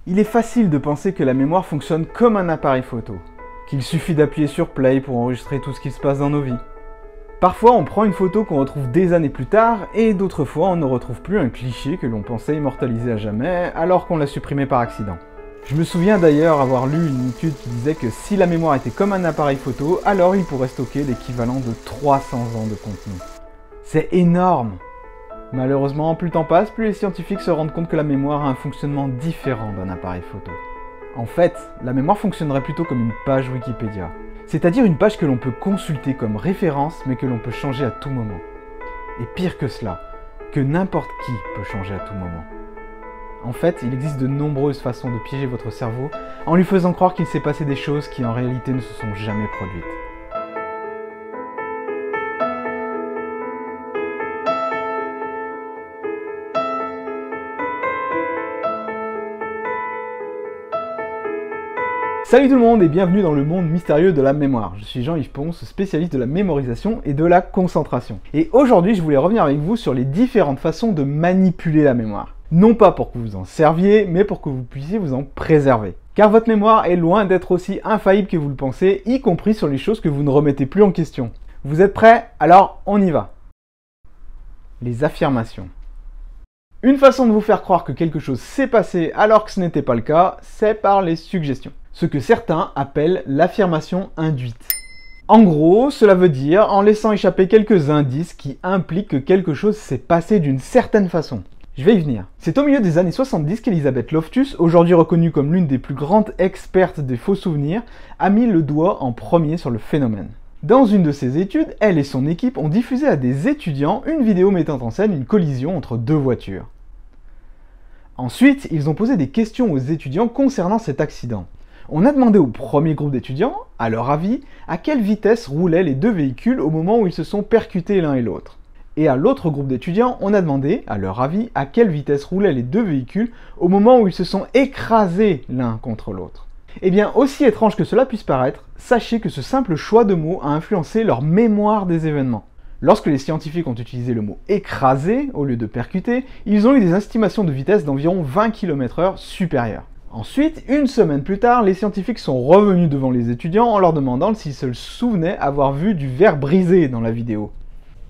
Il est facile de penser que la mémoire fonctionne comme un appareil photo, qu'il suffit d'appuyer sur play pour enregistrer tout ce qui se passe dans nos vies. Parfois, on prend une photo qu'on retrouve des années plus tard, et d'autres fois, on ne retrouve plus un cliché que l'on pensait immortaliser à jamais, alors qu'on l'a supprimé par accident. Je me souviens d'ailleurs avoir lu une étude qui disait que si la mémoire était comme un appareil photo, alors il pourrait stocker l'équivalent de 300 ans de contenu. C'est énorme! Malheureusement, plus le temps passe, plus les scientifiques se rendent compte que la mémoire a un fonctionnement différent d'un appareil photo. En fait, la mémoire fonctionnerait plutôt comme une page Wikipédia. C'est-à-dire une page que l'on peut consulter comme référence, mais que l'on peut changer à tout moment. Et pire que cela, que n'importe qui peut changer à tout moment. En fait, il existe de nombreuses façons de piéger votre cerveau en lui faisant croire qu'il s'est passé des choses qui en réalité ne se sont jamais produites. Salut tout le monde et bienvenue dans le monde mystérieux de la mémoire. Je suis Jean-Yves Ponce, spécialiste de la mémorisation et de la concentration. Et aujourd'hui, je voulais revenir avec vous sur les différentes façons de manipuler la mémoire. Non pas pour que vous en serviez, mais pour que vous puissiez vous en préserver. Car votre mémoire est loin d'être aussi infaillible que vous le pensez, y compris sur les choses que vous ne remettez plus en question. Vous êtes prêts? Alors on y va. Les affirmations. Une façon de vous faire croire que quelque chose s'est passé alors que ce n'était pas le cas, c'est par les suggestions. Ce que certains appellent l'affirmation induite. En gros, cela veut dire en laissant échapper quelques indices qui impliquent que quelque chose s'est passé d'une certaine façon. Je vais y venir. C'est au milieu des années 70 qu'Elizabeth Loftus, aujourd'hui reconnue comme l'une des plus grandes expertes des faux souvenirs, a mis le doigt en premier sur le phénomène. Dans une de ses études, elle et son équipe ont diffusé à des étudiants une vidéo mettant en scène une collision entre deux voitures. Ensuite, ils ont posé des questions aux étudiants concernant cet accident. On a demandé au premier groupe d'étudiants, à leur avis, à quelle vitesse roulaient les deux véhicules au moment où ils se sont percutés l'un et l'autre. Et à l'autre groupe d'étudiants, on a demandé, à leur avis, à quelle vitesse roulaient les deux véhicules au moment où ils se sont écrasés l'un contre l'autre. Eh bien, aussi étrange que cela puisse paraître, sachez que ce simple choix de mots a influencé leur mémoire des événements. Lorsque les scientifiques ont utilisé le mot « écraser » au lieu de « percuter », ils ont eu des estimations de vitesse d'environ 20 km/h supérieures. Ensuite, une semaine plus tard, les scientifiques sont revenus devant les étudiants en leur demandant s'ils se souvenaient avoir vu du verre brisé dans la vidéo.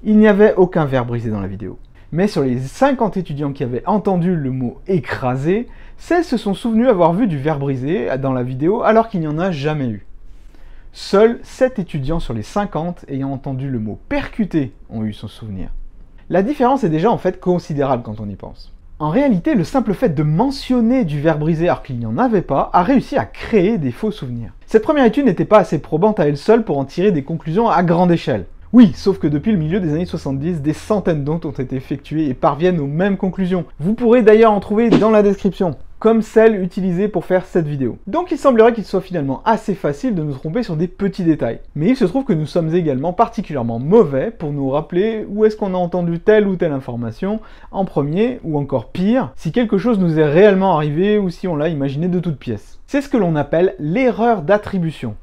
Il n'y avait aucun verre brisé dans la vidéo. Mais sur les 50 étudiants qui avaient entendu le mot « écraser », 16 se sont souvenus avoir vu du verre brisé dans la vidéo alors qu'il n'y en a jamais eu. Seuls 7 étudiants sur les 50 ayant entendu le mot « percuter » ont eu son souvenir. La différence est déjà en fait considérable quand on y pense. En réalité, le simple fait de mentionner du verre brisé alors qu'il n'y en avait pas a réussi à créer des faux souvenirs. Cette première étude n'était pas assez probante à elle seule pour en tirer des conclusions à grande échelle. Oui, sauf que depuis le milieu des années 70, des centaines d'autres ont été effectuées et parviennent aux mêmes conclusions. Vous pourrez d'ailleurs en trouver dans la description, comme celle utilisée pour faire cette vidéo. Donc il semblerait qu'il soit finalement assez facile de nous tromper sur des petits détails. Mais il se trouve que nous sommes également particulièrement mauvais pour nous rappeler où est-ce qu'on a entendu telle ou telle information en premier, ou encore pire, si quelque chose nous est réellement arrivé ou si on l'a imaginé de toutes pièces. C'est ce que l'on appelle l'erreur d'attribution.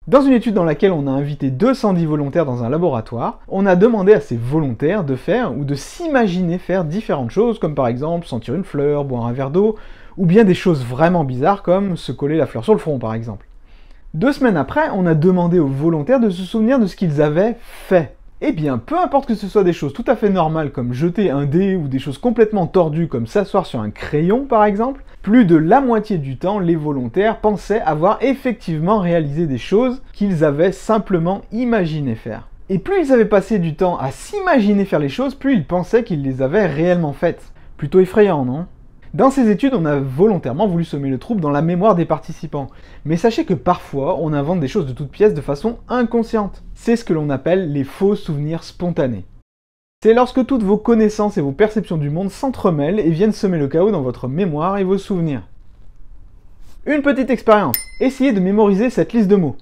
Dans une étude dans laquelle on a invité 210 volontaires dans un laboratoire, on a demandé à ces volontaires de faire ou de s'imaginer faire différentes choses, comme par exemple sentir une fleur, boire un verre d'eau, ou bien des choses vraiment bizarres comme se coller la fleur sur le front par exemple. 2 semaines après, on a demandé aux volontaires de se souvenir de ce qu'ils avaient fait. Eh bien, peu importe que ce soit des choses tout à fait normales comme jeter un dé ou des choses complètement tordues comme s'asseoir sur un crayon par exemple, plus de la moitié du temps, les volontaires pensaient avoir effectivement réalisé des choses qu'ils avaient simplement imaginé faire. Et plus ils avaient passé du temps à s'imaginer faire les choses, plus ils pensaient qu'ils les avaient réellement faites. Plutôt effrayant, non ? Dans ces études, on a volontairement voulu semer le trouble dans la mémoire des participants. Mais sachez que parfois, on invente des choses de toutes pièces de façon inconsciente. C'est ce que l'on appelle les faux souvenirs spontanés. C'est lorsque toutes vos connaissances et vos perceptions du monde s'entremêlent et viennent semer le chaos dans votre mémoire et vos souvenirs. Une petite expérience. Essayez de mémoriser cette liste de mots.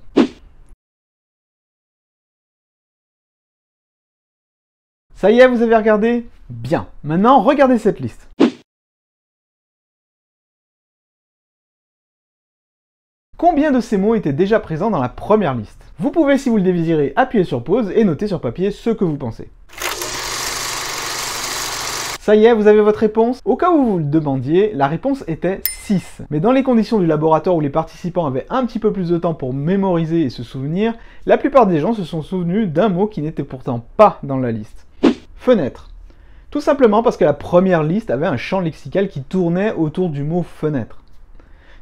Ça y est, vous avez regardé? Bien. Maintenant, regardez cette liste. Combien de ces mots étaient déjà présents dans la première liste? Vous pouvez, si vous le désirez, appuyer sur pause et noter sur papier ce que vous pensez. Ça y est, vous avez votre réponse? Au cas où vous le demandiez, la réponse était 6. Mais dans les conditions du laboratoire où les participants avaient un petit peu plus de temps pour mémoriser et se souvenir, la plupart des gens se sont souvenus d'un mot qui n'était pourtant pas dans la liste. Fenêtre. Tout simplement parce que la première liste avait un champ lexical qui tournait autour du mot fenêtre.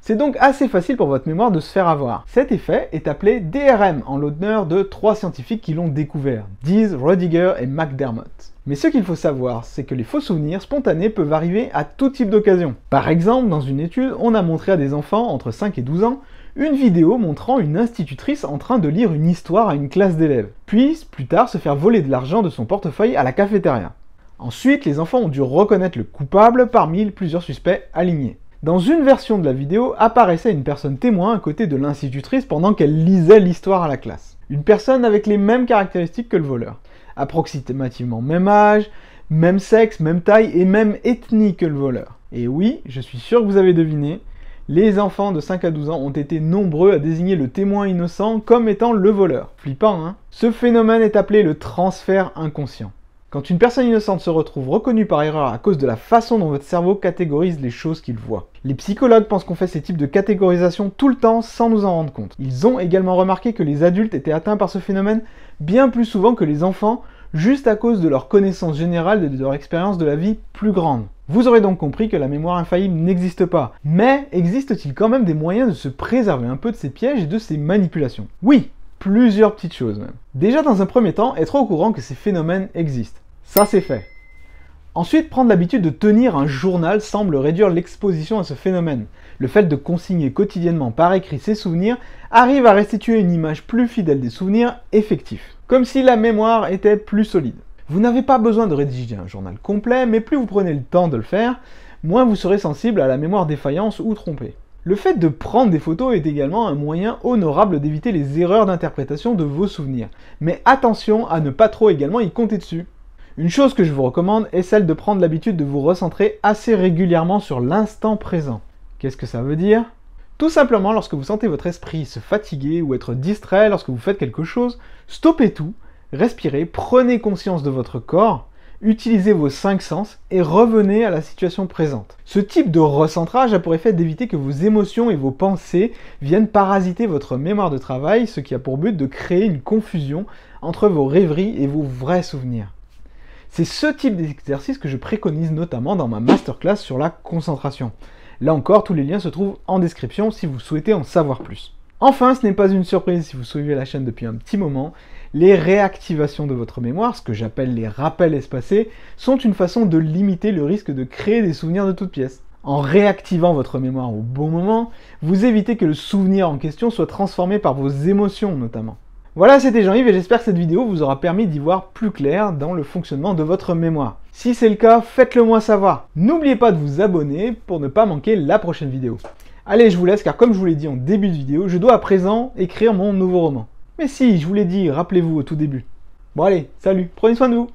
C'est donc assez facile pour votre mémoire de se faire avoir. Cet effet est appelé DRM en l'honneur de 3 scientifiques qui l'ont découvert, Dease, Rodiger et McDermott. Mais ce qu'il faut savoir, c'est que les faux souvenirs spontanés peuvent arriver à tout type d'occasion. Par exemple, dans une étude, on a montré à des enfants entre 5 et 12 ans une vidéo montrant une institutrice en train de lire une histoire à une classe d'élèves, puis plus tard se faire voler de l'argent de son portefeuille à la cafétéria. Ensuite, les enfants ont dû reconnaître le coupable parmi plusieurs suspects alignés. Dans une version de la vidéo, apparaissait une personne témoin à côté de l'institutrice pendant qu'elle lisait l'histoire à la classe. Une personne avec les mêmes caractéristiques que le voleur. Approximativement même âge, même sexe, même taille et même ethnie que le voleur. Et oui, je suis sûr que vous avez deviné, les enfants de 5 à 12 ans ont été nombreux à désigner le témoin innocent comme étant le voleur. Flippant, hein? Ce phénomène est appelé le transfert inconscient. Quand une personne innocente se retrouve reconnue par erreur à cause de la façon dont votre cerveau catégorise les choses qu'il voit. Les psychologues pensent qu'on fait ces types de catégorisation tout le temps sans nous en rendre compte. Ils ont également remarqué que les adultes étaient atteints par ce phénomène bien plus souvent que les enfants, juste à cause de leur connaissance générale et de leur expérience de la vie plus grande. Vous aurez donc compris que la mémoire infaillible n'existe pas. Mais existe-t-il quand même des moyens de se préserver un peu de ces pièges et de ces manipulations? Oui, plusieurs petites choses même. Déjà dans un premier temps, être au courant que ces phénomènes existent. Ça c'est fait. Ensuite, prendre l'habitude de tenir un journal semble réduire l'exposition à ce phénomène. Le fait de consigner quotidiennement par écrit ses souvenirs arrive à restituer une image plus fidèle des souvenirs effectifs. Comme si la mémoire était plus solide. Vous n'avez pas besoin de rédiger un journal complet, mais plus vous prenez le temps de le faire, moins vous serez sensible à la mémoire défaillante ou trompée. Le fait de prendre des photos est également un moyen honorable d'éviter les erreurs d'interprétation de vos souvenirs. Mais attention à ne pas trop également y compter dessus. Une chose que je vous recommande est celle de prendre l'habitude de vous recentrer assez régulièrement sur l'instant présent. Qu'est-ce que ça veut dire? Tout simplement, lorsque vous sentez votre esprit se fatiguer ou être distrait lorsque vous faites quelque chose, stoppez tout, respirez, prenez conscience de votre corps, utilisez vos 5 sens et revenez à la situation présente. Ce type de recentrage a pour effet d'éviter que vos émotions et vos pensées viennent parasiter votre mémoire de travail, ce qui a pour but de créer une confusion entre vos rêveries et vos vrais souvenirs. C'est ce type d'exercice que je préconise notamment dans ma masterclass sur la concentration. Là encore, tous les liens se trouvent en description si vous souhaitez en savoir plus. Enfin, ce n'est pas une surprise si vous suivez la chaîne depuis un petit moment, les réactivations de votre mémoire, ce que j'appelle les rappels espacés, sont une façon de limiter le risque de créer des souvenirs de toutes pièces. En réactivant votre mémoire au bon moment, vous évitez que le souvenir en question soit transformé par vos émotions notamment. Voilà, c'était Jean-Yves et j'espère que cette vidéo vous aura permis d'y voir plus clair dans le fonctionnement de votre mémoire. Si c'est le cas, faites-le moi savoir. N'oubliez pas de vous abonner pour ne pas manquer la prochaine vidéo. Allez, je vous laisse car comme je vous l'ai dit en début de vidéo, je dois à présent écrire mon nouveau roman. Mais si, je vous l'ai dit, rappelez-vous au tout début. Bon allez, salut, prenez soin de vous.